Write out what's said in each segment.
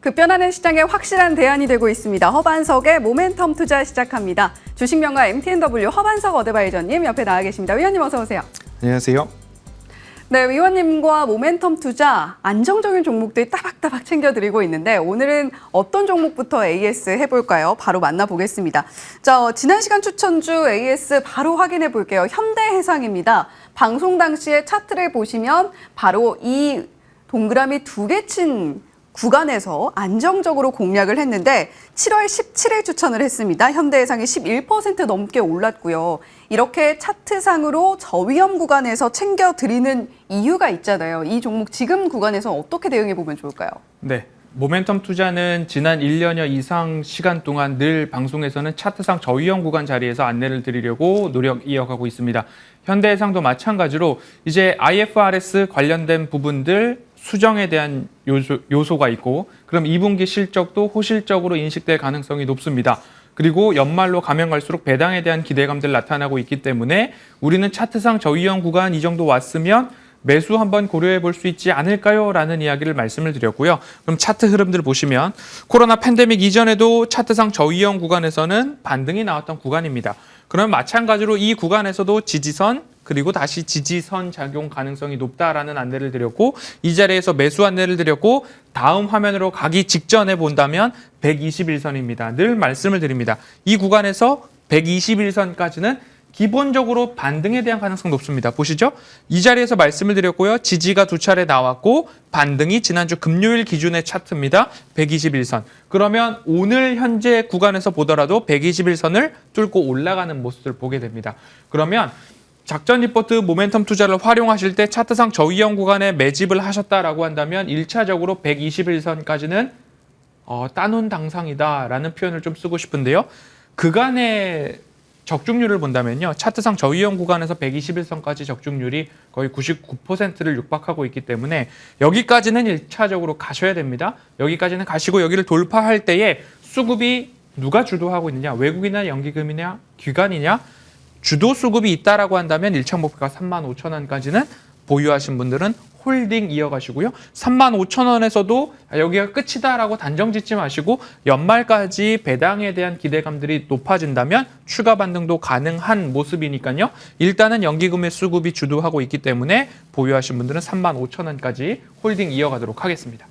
급변하는 시장에 확실한 대안이 되고 있습니다. 허반석의 모멘텀 투자 시작합니다. 주식명가 MTNW 허반석 어드바이저님 옆에 나와 계십니다. 위원님 어서 오세요. 안녕하세요. 네, 위원님과 모멘텀 투자 안정적인 종목들 따박따박 챙겨드리고 있는데 오늘은 어떤 종목부터 AS 해볼까요? 바로 만나보겠습니다. 자, 지난 시간 추천주 AS 바로 확인해 볼게요. 현대해상입니다. 방송 당시에 차트를 보시면 바로 이 동그라미 두 개 친 구간에서 안정적으로 공략을 했는데 7월 17일 추천을 했습니다. 현대해상이 11% 넘게 올랐고요. 이렇게 차트상으로 저위험 구간에서 챙겨드리는 이유가 있잖아요. 이 종목 지금 구간에서 어떻게 대응해 보면 좋을까요? 네. 모멘텀 투자는 지난 1년여 이상 시간 동안 늘 방송에서는 차트상 저위험 구간 자리에서 안내를 드리려고 노력 이어가고 있습니다. 현대해상도 마찬가지로 이제 IFRS 관련된 부분들 수정에 대한 요소가 있고 그럼 2분기 실적도 호실적으로 인식될 가능성이 높습니다. 그리고 연말로 가면 갈수록 배당에 대한 기대감들 나타나고 있기 때문에 우리는 차트상 저위험 구간 이 정도 왔으면 매수 한번 고려해 볼 수 있지 않을까요? 라는 이야기를 말씀을 드렸고요. 그럼 차트 흐름들 보시면 코로나 팬데믹 이전에도 차트상 저위험 구간에서는 반등이 나왔던 구간입니다. 그럼 마찬가지로 이 구간에서도 지지선 그리고 다시 지지선 작용 가능성이 높다라는 안내를 드렸고 이 자리에서 매수 안내를 드렸고 다음 화면으로 가기 직전에 본다면 121선입니다. 늘 말씀을 드립니다. 이 구간에서 121선까지는 기본적으로 반등에 대한 가능성 높습니다. 보시죠. 이 자리에서 말씀을 드렸고요. 지지가 두 차례 나왔고 반등이 지난주 금요일 기준의 차트입니다. 121선. 그러면 오늘 현재 구간에서 보더라도 121선을 뚫고 올라가는 모습을 보게 됩니다. 그러면 작전 리포트 모멘텀 투자를 활용하실 때 차트상 저위험 구간에 매집을 하셨다라고 한다면 1차적으로 121선까지는 따놓은 당상이다라는 표현을 좀 쓰고 싶은데요. 그간의 적중률을 본다면요. 차트상 저위험 구간에서 121선까지 적중률이 거의 99%를 육박하고 있기 때문에 여기까지는 1차적으로 가셔야 됩니다. 여기까지는 가시고 여기를 돌파할 때에 수급이 누가 주도하고 있느냐, 외국이나 연기금이냐, 기관이냐, 주도 수급이 있다라고 한다면 1차 목표가 35,000원까지는 보유하신 분들은 홀딩 이어가시고요. 35,000원에서도 여기가 끝이다라고 단정 짓지 마시고 연말까지 배당에 대한 기대감들이 높아진다면 추가 반등도 가능한 모습이니까요. 일단은 연기금의 수급이 주도하고 있기 때문에 보유하신 분들은 35,000원까지 홀딩 이어가도록 하겠습니다.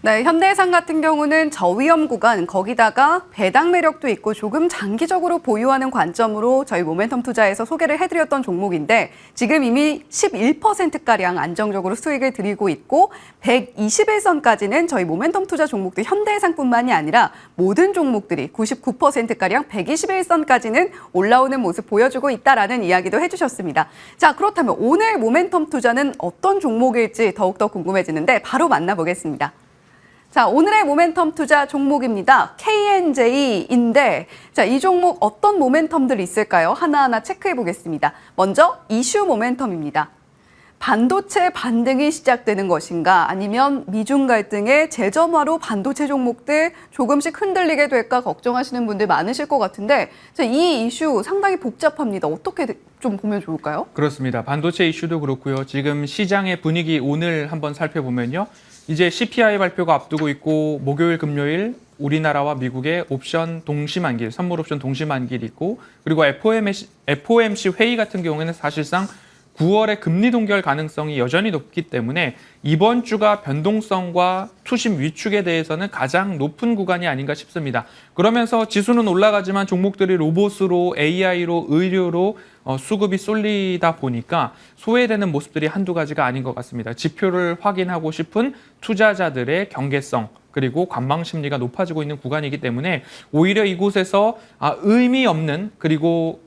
네, 현대해상 같은 경우는 저위험 구간, 거기다가 배당 매력도 있고 조금 장기적으로 보유하는 관점으로 저희 모멘텀 투자에서 소개를 해드렸던 종목인데 지금 이미 11%가량 안정적으로 수익을 드리고 있고 121선까지는 저희 모멘텀 투자 종목들 현대해상뿐만이 아니라 모든 종목들이 99%가량 121선까지는 올라오는 모습 보여주고 있다라는 이야기도 해주셨습니다. 자, 그렇다면 오늘 모멘텀 투자는 어떤 종목일지 더욱더 궁금해지는데 바로 만나보겠습니다. 자, 오늘의 모멘텀 투자 종목입니다. KNJ인데, 자, 이 종목 어떤 모멘텀들이 있을까요? 하나하나 체크해 보겠습니다. 먼저 이슈 모멘텀입니다. 반도체 반등이 시작되는 것인가 아니면 미중 갈등의 재점화로 반도체 종목들 조금씩 흔들리게 될까 걱정하시는 분들 많으실 것 같은데 자, 이 이슈 상당히 복잡합니다. 어떻게 좀 보면 좋을까요? 그렇습니다. 반도체 이슈도 그렇고요. 지금 시장의 분위기 오늘 한번 살펴보면요. 이제 CPI 발표가 앞두고 있고 목요일, 금요일 우리나라와 미국의 옵션 동시만기일, 선물 옵션 동시만기일이 있고 그리고 FOMC 회의 같은 경우에는 사실상 9월에 금리 동결 가능성이 여전히 높기 때문에 이번 주가 변동성과 투심 위축에 대해서는 가장 높은 구간이 아닌가 싶습니다. 그러면서 지수는 올라가지만 종목들이 로봇으로 AI로 의료로 수급이 쏠리다 보니까 소외되는 모습들이 한두 가지가 아닌 것 같습니다. 지표를 확인하고 싶은 투자자들의 경계성 그리고 관망 심리가 높아지고 있는 구간이기 때문에 오히려 이곳에서 의미 없는 그리고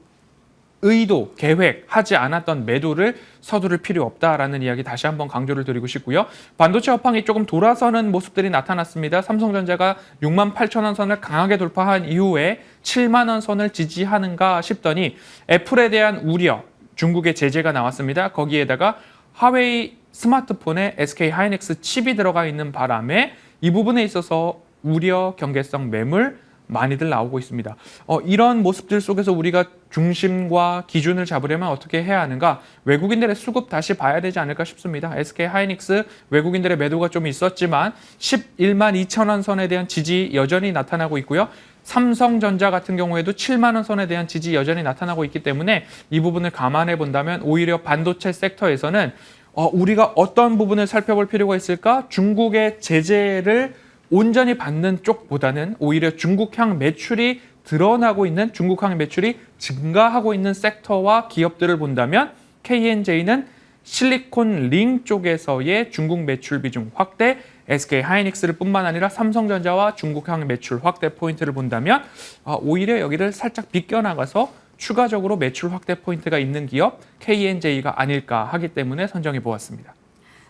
의도, 계획하지 않았던 매도를 서두를 필요 없다라는 이야기 다시 한번 강조를 드리고 싶고요. 반도체 업황이 조금 돌아서는 모습들이 나타났습니다. 삼성전자가 68,000원 선을 강하게 돌파한 이후에 7만 원 선을 지지하는가 싶더니 애플에 대한 우려, 중국의 제재가 나왔습니다. 거기에다가 화웨이 스마트폰에 SK 하이닉스 칩이 들어가 있는 바람에 이 부분에 있어서 우려, 경계성 매물 많이들 나오고 있습니다. 이런 모습들 속에서 우리가 중심과 기준을 잡으려면 어떻게 해야 하는가? 외국인들의 수급 다시 봐야 되지 않을까 싶습니다. SK 하이닉스 외국인들의 매도가 좀 있었지만 11만 2천 원 선에 대한 지지 여전히 나타나고 있고요. 삼성전자 같은 경우에도 7만 원 선에 대한 지지 여전히 나타나고 있기 때문에 이 부분을 감안해 본다면 오히려 반도체 섹터에서는 우리가 어떤 부분을 살펴볼 필요가 있을까? 중국의 제재를 온전히 받는 쪽보다는 오히려 중국향 매출이 드러나고 있는 중국향 매출이 증가하고 있는 섹터와 기업들을 본다면 KNJ는 실리콘 링 쪽에서의 중국 매출 비중 확대, SK 하이닉스를 뿐만 아니라 삼성전자와 중국향 매출 확대 포인트를 본다면 오히려 여기를 살짝 비껴나가서 추가적으로 매출 확대 포인트가 있는 기업 KNJ가 아닐까 하기 때문에 선정해 보았습니다.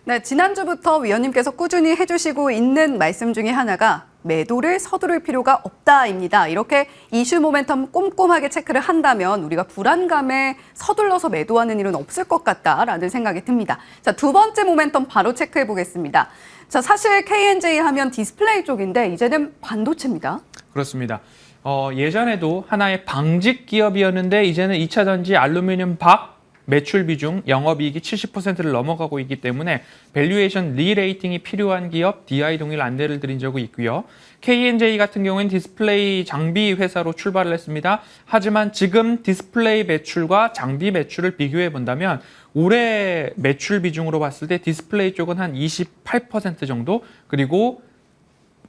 네, 지난주부터 위원님께서 꾸준히 해주시고 있는 말씀 중에 하나가 매도를 서두를 필요가 없다입니다. 이렇게 이슈 모멘텀 꼼꼼하게 체크를 한다면 우리가 불안감에 서둘러서 매도하는 일은 없을 것 같다라는 생각이 듭니다. 자, 두 번째 모멘텀 바로 체크해 보겠습니다. 자, 사실 KNJ 하면 디스플레이 쪽인데 이제는 반도체입니다. 그렇습니다. 예전에도 하나의 방직 기업이었는데 이제는 2차 전지 알루미늄 박 매출 비중, 영업이익이 70%를 넘어가고 있기 때문에 밸류에이션 리레이팅이 필요한 기업 DI 동일 안내를 드린 적이 있고요. KNJ 같은 경우에는 디스플레이 장비 회사로 출발을 했습니다. 하지만 지금 디스플레이 매출과 장비 매출을 비교해 본다면 올해 매출 비중으로 봤을 때 디스플레이 쪽은 한 28% 정도, 그리고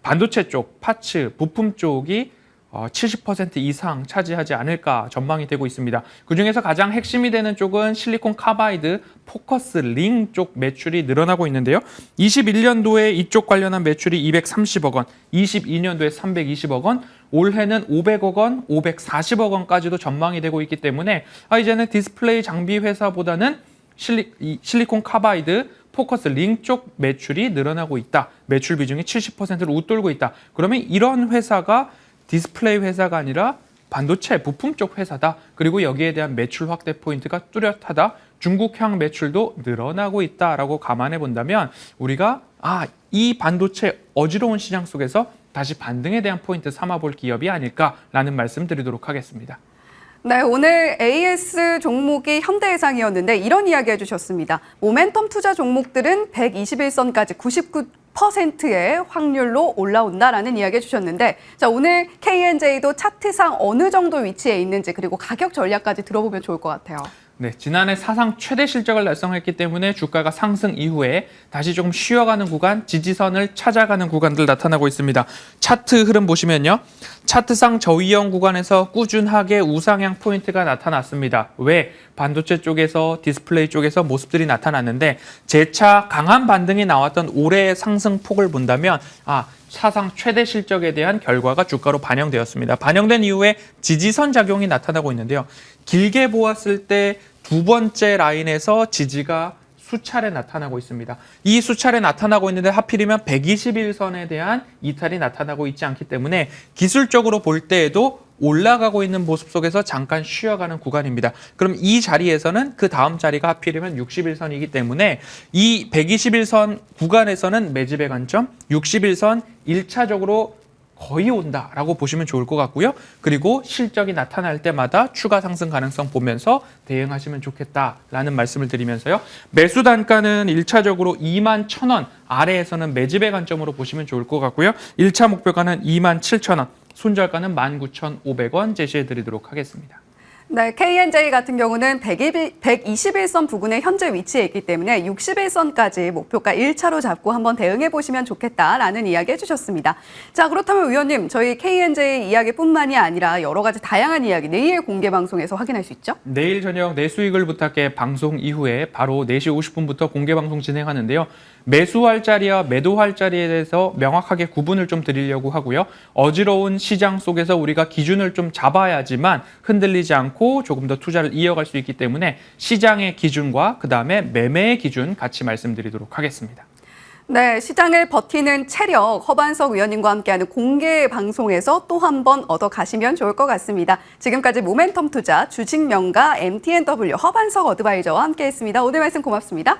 반도체 쪽, 파츠, 부품 쪽이 70% 이상 차지하지 않을까 전망이 되고 있습니다. 그중에서 가장 핵심이 되는 쪽은 실리콘 카바이드, 포커스 링 쪽 매출이 늘어나고 있는데요. 21년도에 이쪽 관련한 매출이 230억 원, 22년도에 320억 원, 올해는 500억 원, 540억 원까지도 전망이 되고 있기 때문에 이제는 디스플레이 장비 회사보다는 실리콘 카바이드, 포커스 링 쪽 매출이 늘어나고 있다. 매출 비중이 70%를 웃돌고 있다. 그러면 이런 회사가 디스플레이 회사가 아니라 반도체 부품 쪽 회사다. 그리고 여기에 대한 매출 확대 포인트가 뚜렷하다. 중국향 매출도 늘어나고 있다라고 감안해 본다면 우리가 이 반도체 어지러운 시장 속에서 다시 반등에 대한 포인트 삼아볼 기업이 아닐까라는 말씀 드리도록 하겠습니다. 네, 오늘 AS 종목이 현대해상이었는데 이런 이야기 해주셨습니다. 모멘텀 투자 종목들은 121선까지 99%의 확률로 올라온다라는 이야기 해주셨는데, 자, 오늘 KNJ도 차트상 어느 정도 위치에 있는지 그리고 가격 전략까지 들어보면 좋을 것 같아요. 네, 지난해 사상 최대 실적을 달성했기 때문에 주가가 상승 이후에 다시 조금 쉬어가는 구간, 지지선을 찾아가는 구간들 나타나고 있습니다. 차트 흐름 보시면요. 차트상 저위험 구간에서 꾸준하게 우상향 포인트가 나타났습니다. 왜? 반도체 쪽에서 디스플레이 쪽에서 모습들이 나타났는데 재차 강한 반등이 나왔던 올해의 상승폭을 본다면 사상 최대 실적에 대한 결과가 주가로 반영되었습니다. 반영된 이후에 지지선 작용이 나타나고 있는데요. 길게 보았을 때 두 번째 라인에서 지지가 수차례 나타나고 있습니다. 이 수차례 나타나고 있는데 하필이면 121선에 대한 이탈이 나타나고 있지 않기 때문에 기술적으로 볼 때에도 올라가고 있는 모습 속에서 잠깐 쉬어가는 구간입니다. 그럼 이 자리에서는 그 다음 자리가 하필이면 61선이기 때문에 이 121선 구간에서는 매집의 관점, 61선 1차적으로 거의 온다라고 보시면 좋을 것 같고요. 그리고 실적이 나타날 때마다 추가 상승 가능성 보면서 대응하시면 좋겠다라는 말씀을 드리면서요. 매수 단가는 1차적으로 21,000원 아래에서는 매집의 관점으로 보시면 좋을 것 같고요. 1차 목표가는 27,000원, 손절가는 19,500원 제시해 드리도록 하겠습니다. 네, KNJ 같은 경우는 121선 부근에 현재 위치해 있기 때문에 61선까지 목표가 1차로 잡고 한번 대응해 보시면 좋겠다라는 이야기 해주셨습니다. 자, 그렇다면 위원님, 저희 KNJ 이야기뿐만이 아니라 여러 가지 다양한 이야기 내일 공개 방송에서 확인할 수 있죠? 내일 저녁 내 수익을 부탁해 방송 이후에 바로 4시 50분부터 공개 방송 진행하는데요. 매수할 자리와 매도할 자리에 대해서 명확하게 구분을 좀 드리려고 하고요. 어지러운 시장 속에서 우리가 기준을 좀 잡아야지만 흔들리지 않고 조금 더 투자를 이어갈 수 있기 때문에 시장의 기준과 그다음에 매매의 기준 같이 말씀드리도록 하겠습니다. 네, 시장을 버티는 체력, 허반석 위원님과 함께하는 공개 방송에서 또 한 번 얻어가시면 좋을 것 같습니다. 지금까지 모멘텀 투자 주식명가 MTNW 허반석 어드바이저와 함께했습니다. 오늘 말씀 고맙습니다.